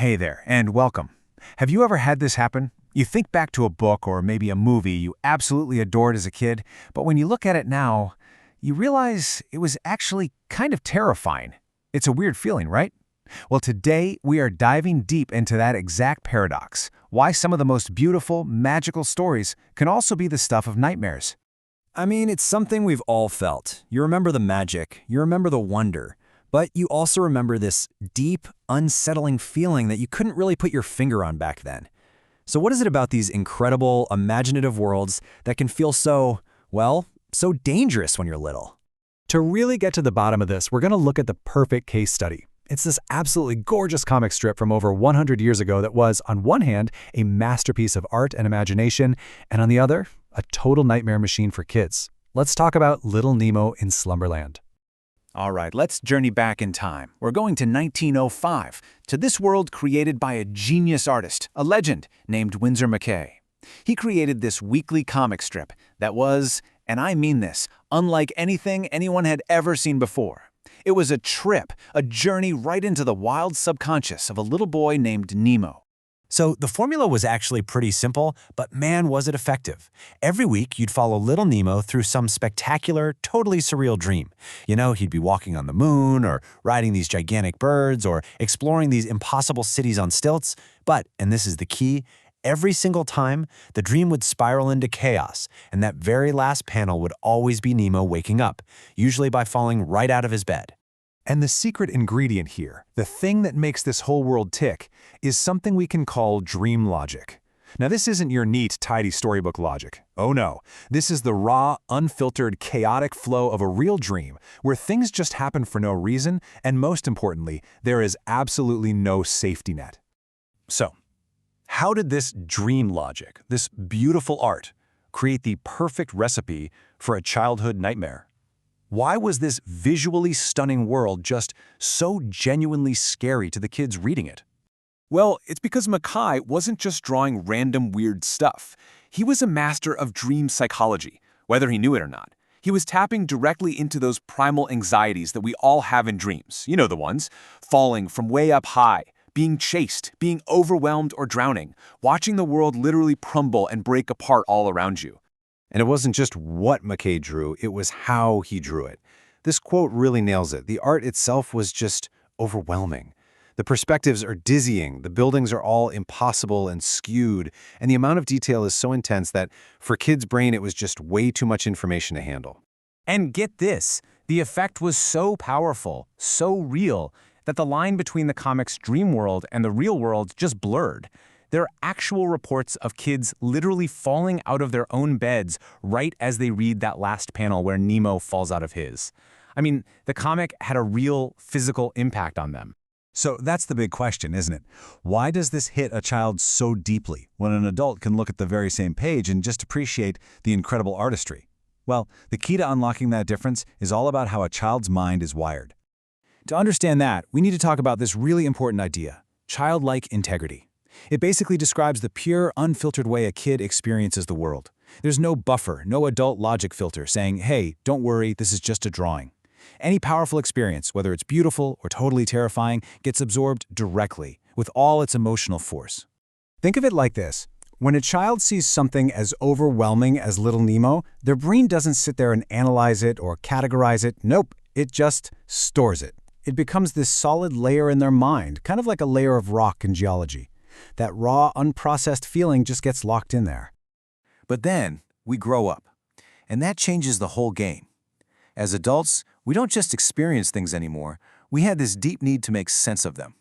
Hey there, and welcome. Have you ever had this happen? You think back to a book or maybe a movie you absolutely adored as a kid, but when you look at it now, you realize it was actually kind of terrifying. It's a weird feeling, right? Well, today we are diving deep into that exact paradox, why some of the most beautiful, magical stories can also be the stuff of nightmares. I mean, it's something we've all felt. You remember the magic, you remember the wonder, but you also remember this deep, unsettling feeling that you couldn't really put your finger on back then. So what is it about these incredible, imaginative worlds that can feel so, well, so dangerous when you're little? To really get to the bottom of this, we're going to look at the perfect case study. It's this absolutely gorgeous comic strip from over 100 years ago that was, on one hand, a masterpiece of art and imagination, and on the other, a total nightmare machine for kids. Let's talk about Little Nemo in Slumberland. All right, let's journey back in time. We're going to 1905, to this world created by a genius artist, a legend named Winsor McCay. He created this weekly comic strip that was, and I mean this, unlike anything anyone had ever seen before. It was a trip, a journey right into the wild subconscious of a little boy named Nemo. So the formula was actually pretty simple, but man, was it effective. Every week, you'd follow little Nemo through some spectacular, totally surreal dream. You know, he'd be walking on the moon, or riding these gigantic birds, or exploring these impossible cities on stilts. But, and this is the key, every single time, the dream would spiral into chaos, and that very last panel would always be Nemo waking up, usually by falling right out of his bed. And the secret ingredient here, the thing that makes this whole world tick, is something we can call dream logic. Now, this isn't your neat, tidy storybook logic. Oh no, this is the raw, unfiltered, chaotic flow of a real dream, where things just happen for no reason, and most importantly, there is absolutely no safety net. So, how did this dream logic, this beautiful art, create the perfect recipe for a childhood nightmare? Why was this visually stunning world just so genuinely scary to the kids reading it? Well, it's because McCay wasn't just drawing random weird stuff. He was a master of dream psychology, whether he knew it or not. He was tapping directly into those primal anxieties that we all have in dreams. You know the ones. Falling from way up high, being chased, being overwhelmed or drowning, watching the world literally crumble and break apart all around you. And it wasn't just what McCay drew, it was how he drew it. This quote really nails it. The art itself was just overwhelming. The perspectives are dizzying, the buildings are all impossible and skewed, and the amount of detail is so intense that for kids' brain it was just way too much information to handle. And get this, the effect was so powerful, so real, that the line between the comic's dream world and the real world just blurred. There are actual reports of kids literally falling out of their own beds right as they read that last panel where Nemo falls out of his. I mean, the comic had a real physical impact on them. So that's the big question, isn't it? Why does this hit a child so deeply when an adult can look at the very same page and just appreciate the incredible artistry? Well, the key to unlocking that difference is all about how a child's mind is wired. To understand that, we need to talk about this really important idea, childlike integrity. It basically describes the pure, unfiltered way a kid experiences the world. There's no buffer, no adult logic filter saying, hey, don't worry, this is just a drawing. Any powerful experience, whether it's beautiful or totally terrifying, gets absorbed directly, with all its emotional force. Think of it like this. When a child sees something as overwhelming as Little Nemo, their brain doesn't sit there and analyze it or categorize it. Nope, it just stores it. It becomes this solid layer in their mind, kind of like a layer of rock in geology. That raw, unprocessed feeling just gets locked in there. But then we grow up, and that changes the whole game. As adults, we don't just experience things anymore, we had this deep need to make sense of them.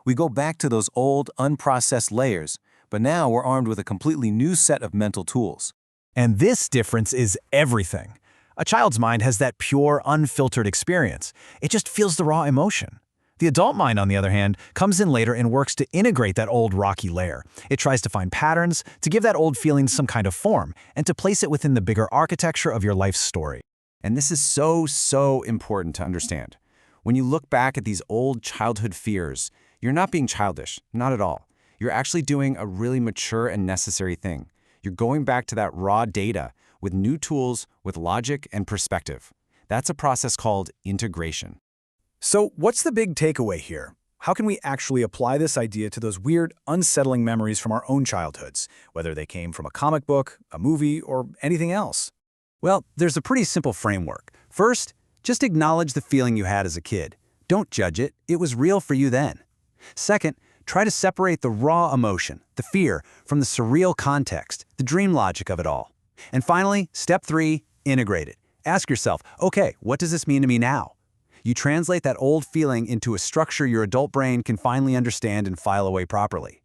We go back to those old, unprocessed layers, but now we're armed with a completely new set of mental tools. And this difference is everything. A child's mind has that pure, unfiltered experience. It just feels the raw emotion. The adult mind, on the other hand, comes in later and works to integrate that old rocky layer. It tries to find patterns, to give that old feeling some kind of form, and to place it within the bigger architecture of your life's story. And this is so important to understand. When you look back at these old childhood fears, you're not being childish, not at all. You're actually doing a really mature and necessary thing. You're going back to that raw data with new tools, with logic and perspective. That's a process called integration. So what's the big takeaway here? how can we actually apply this idea to those weird, unsettling memories from our own childhoods, whether they came from a comic book, a movie, or anything else? Well, there's a pretty simple framework. First, just acknowledge the feeling you had as a kid. Don't judge it. It was real for you then. Second, try to separate the raw emotion, the fear, from the surreal context, the dream logic of it all. And finally, step 3, integrate it. Ask yourself, okay, what does this mean to me now? You translate that old feeling into a structure your adult brain can finally understand and file away properly.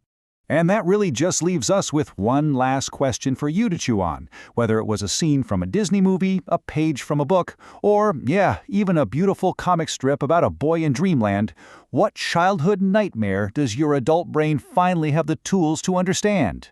And that really just leaves us with one last question for you to chew on, whether it was a scene from a Disney movie, a page from a book, or, yeah, even a beautiful comic strip about a boy in dreamland. What childhood nightmare does your adult brain finally have the tools to understand?